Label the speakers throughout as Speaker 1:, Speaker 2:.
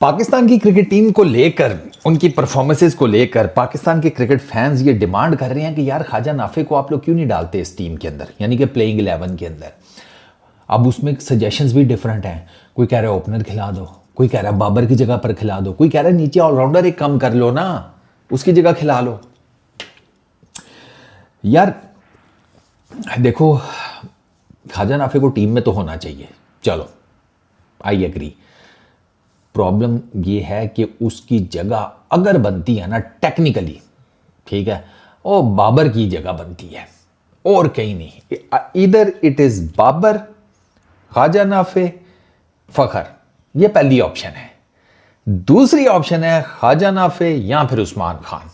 Speaker 1: पाकिस्तान की cricket team को लेकर, उनकी परफॉर्मेंसेस को लेकर पाकिस्तान के क्रिकेट फैंस ये डिमांड कर रहे हैं कि यार ख्वाजा नाफे को आप लोग क्यों नहीं डालते इस टीम के अंदर, यानी कि प्लेइंग 11 के अंदर। अब उसमें सजेशंस भी डिफरेंट हैं। कोई कह रहा है ओपनर खिला दो, कोई कह रहा है बाबर की जगह पर खिला दो, कोई कह रहा है नीचे ऑलराउंडर एक कम कर लो ना, उसकी जगह खिला लो। यार देखो, ख्वाजा नाफे को टीम में तो होना चाहिए, चलो आई एग्री। प्रॉब्लम ये है कि उसकी जगह अगर बनती है ना टेक्निकली, ठीक है, वो बाबर की जगह बनती है और कहीं नहीं। इधर इट इज बाबर, ख्वाजा नाफे, फखर, ये पहली ऑप्शन है। दूसरी ऑप्शन है ख्वाजा नाफे या फिर उस्मान खान।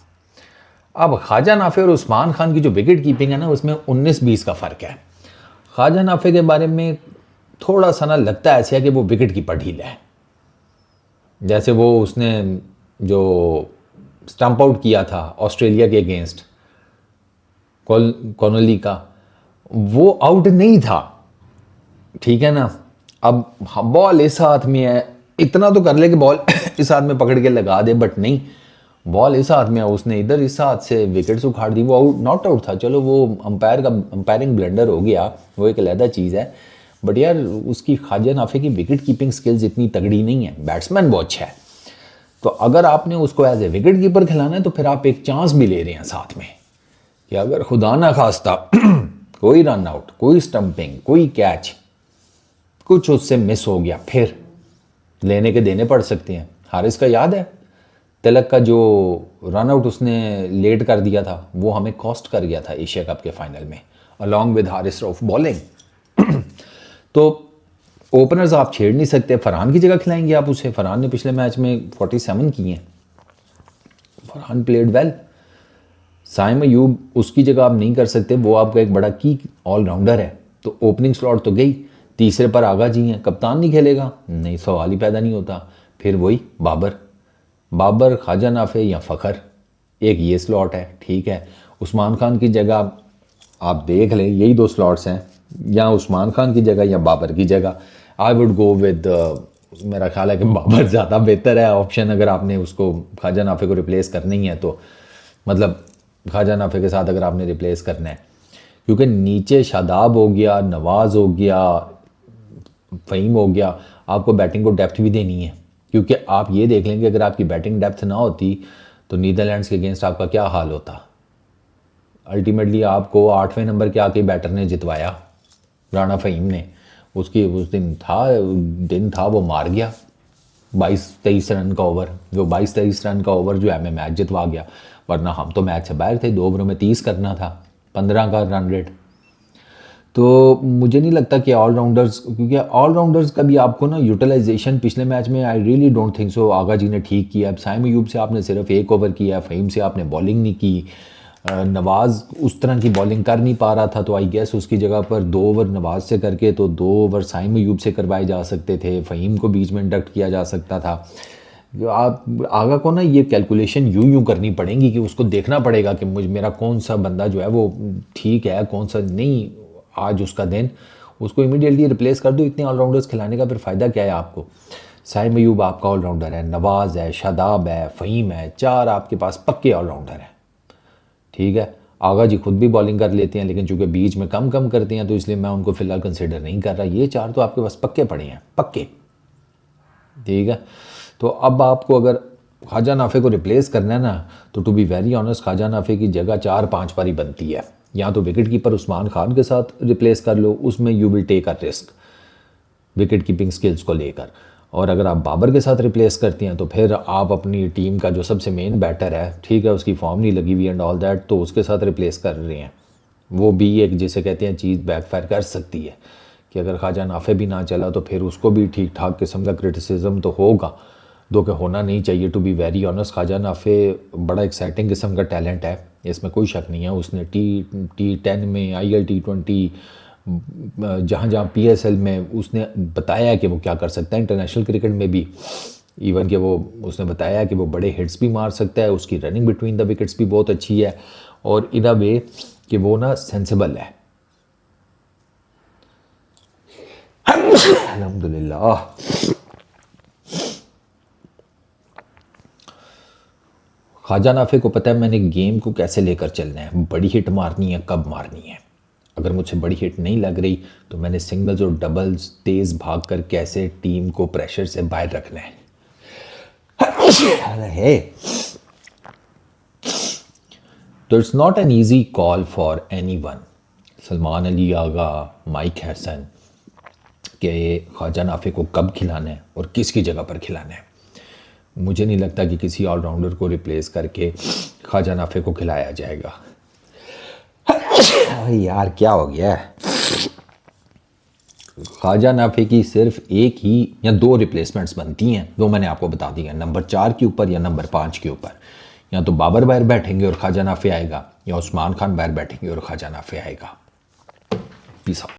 Speaker 1: अब ख्वाजा नाफे और उस्मान खान की जो विकेट कीपिंग है ना, उसमें 19-20 का फर्क है। ख्वाजा नाफे के बारे में थोड़ा सा ना लगता है ऐसा है कि वो विकेट कीपर ढीला है। जैसे वो उसने जो स्टंप आउट किया था ऑस्ट्रेलिया के अगेंस्ट कॉनली का, वो आउट नहीं था, ठीक है ना। अब बॉल इस हाथ में है, इतना तो कर ले कि बॉल इस हाथ में पकड़ के लगा दे, बट नहीं, बॉल इस हाथ में है, उसने इधर इस हाथ से विकेट्स उखाड़ दी। वो आउट नॉट आउट था, चलो वो अंपायरिंग ब्लंडर हो गया, वो एक अलग चीज़ है। बट यार उसकी ख्वाजा नाफे की विकेट कीपिंग स्किल्स इतनी तगड़ी नहीं है, बैट्समैन बहुत अच्छा है। तो अगर आपने उसको एज ए विकेट कीपर खिलाना है तो फिर आप एक चांस भी ले रहे हैं साथ में कि अगर खुदा ना खास्ता कोई रन आउट, कोई स्टंपिंग, कोई कैच, कुछ उससे मिस हो गया, फिर लेने के देने पड़ सकते हैं। हारिस का याद है, तिलक का जो रन आउट उसने लेट कर दिया था, वो हमें कॉस्ट कर गया था एशिया कप के फाइनल में, along with Haris Rauf bowling. तो ओपनर्स आप छेड़ नहीं सकते। फरहान की जगह खिलाएंगे आप उसे? फरहान ने पिछले मैच में 47 किए हैं, फरहान प्लेड वेल। साइम अयूब उसकी जगह आप नहीं कर सकते, वो आपका एक बड़ा की ऑलराउंडर है। तो ओपनिंग स्लॉट तो गई, तीसरे पर आगा जी हैं, कप्तान नहीं खेलेगा, नहीं, सवाल ही पैदा नहीं होता। फिर वही बाबर, ख्वाजा नाफे या फ़खर, एक ये स्लॉट है, ठीक है। उस्मान खान की जगह आप देख लें, यही दो स्लॉट्स हैं, या उस्मान खान की जगह या बाबर की जगह। आई वुड गो विद, मेरा ख्याल है कि बाबर ज़्यादा बेहतर है ऑप्शन, अगर आपने उसको ख्वाजा नाफे को रिप्लेस करनी है तो, मतलब ख्वाजा नाफे के साथ अगर आपने रिप्लेस करना है, क्योंकि नीचे शादाब हो गया, नवाज़ हो गया, फ़हीम हो गया, आपको बैटिंग को डेप्थ भी देनी है। क्योंकि आप ये देख लेंगे अगर आपकी बैटिंग डेप्थ ना होती तो नीदरलैंड्स के अगेंस्ट आपका क्या हाल होता। अल्टीमेटली आपको 8वें नंबर के आके बैटर ने जितवाया, राणा फ़हीम ने। उसकी उस दिन था वो मार गया 22-23 रन का ओवर, जो 22-23 रन का ओवर जो हमें मैच जितवा गया। वरना हम तो मैच से बाहर थे, 2 ओवरों में 30 करना था, 15 का रन रेट। तो मुझे नहीं लगता कि ऑलराउंडर्स, क्योंकि ऑलराउंडर्स का भी आपको ना यूटिलाइजेशन पिछले मैच में I really don't think so Agha ji ने ठीक किया। अब साइम अयूब से आपने सिर्फ 1 ओवर किया, फ़हीम से आपने बॉलिंग नहीं की, नवाज़ उस तरह की बॉलिंग कर नहीं पा रहा था, तो आई गेस उसकी जगह पर 2 ओवर नवाज़ से करके तो 2 ओवर साइम अयूब से करवाए जा सकते थे, फ़हीम को बीच में इंडक्ट किया जा सकता था। आप आगा को ना ये कैलकुलेशन यूं करनी पड़ेगी कि उसको देखना पड़ेगा कि मेरा कौन सा बंदा जो है वो ठीक है, कौन सा नहीं, आज उसका दिन, उसको इमीडिएटली रिप्लेस कर दो। इतने ऑलराउंडर्स खिलाने का फिर फ़ायदा क्या है आपको? साइम अयूब आपका ऑलराउंडर है, नवाज़ है, शादाब है, फ़हीम है, 4 आपके पास पक्के ऑलराउंडर हैं, ठीक है। आगा जी खुद भी बॉलिंग कर लेते हैं, लेकिन चूंकि बीच में कम करते हैं तो इसलिए मैं उनको फ़िलहाल कंसिडर नहीं कर रहा। ये 4 तो आपके पास पक्के पड़े हैं, पक्के, ठीक है। तो अब आपको अगर ख्वाजा नाफे को रिप्लेस करना है ना, तो to be very honest Khawaja Nafay की जगह 4-5 पर ही बनती है। या तो विकेट कीपर उस्मान खान के साथ रिप्लेस कर लो, उसमें you will take a risk wicket keeping skills को लेकर। और अगर आप बाबर के साथ रिप्लेस करती हैं तो फिर आप अपनी टीम का जो सबसे मेन बैटर है, ठीक है, उसकी फॉर्म नहीं लगी हुई एंड ऑल दैट, तो उसके साथ रिप्लेस कर रहे हैं। वो भी एक जिसे कहते हैं चीज़ बैकफायर कर सकती है कि अगर ख्वाजा नाफे भी ना चला तो फिर उसको भी ठीक ठाक किस्म का क्रिटिसिज्म तो होगा, दो कि होना नहीं चाहिए। To be very honest Khawaja Nafay बड़ा एक्साइटिंग किस्म का टैलेंट है, इसमें कोई शक नहीं है। उसने T10 में, IL T20, जहाँ जहाँ PSL में उसने बताया कि वो क्या कर सकता है, इंटरनेशनल क्रिकेट में भी इवन कि वो उसने बताया कि वो बड़े हिट्स भी मार सकता है, उसकी रनिंग बिटवीन द विकेट्स भी बहुत अच्छी है, और इन अ वे कि वो ना सेंसिबल है। अल्हम्दुलिल्लाह। ख्वाजा नाफे को पता है मैंने गेम को कैसे लेकर चलना है, बड़ी हिट मारनी है, कब मारनी है। अगर मुझसे बड़ी हिट नहीं लग रही तो मैंने सिंगल्स और डबल्स तेज़ भाग कर कैसे टीम को प्रेशर से बाहर रखना है। तो it's not an easy call for any one, Salman Ali Agha, Mike Hesson, कि ख्वाजा नाफे को कब खिलाना है और किसकी जगह पर खिलाना है। मुझे नहीं लगता कि किसी ऑलराउंडर को रिप्लेस करके ख्वाजा नाफे को खिलाया जाएगा। यार क्या हो गया है। ख्वाजा नाफे की सिर्फ एक ही या दो रिप्लेसमेंट्स बनती हैं, वो मैंने आपको बता दी है, नंबर 4 के ऊपर या नंबर 5 के ऊपर। या तो बाबर बाहर बैठेंगे और ख्वाजा नाफे आएगा, या उस्मान खान बाहर बैठेंगे और ख्वाजा नाफे आएगा। Peace out.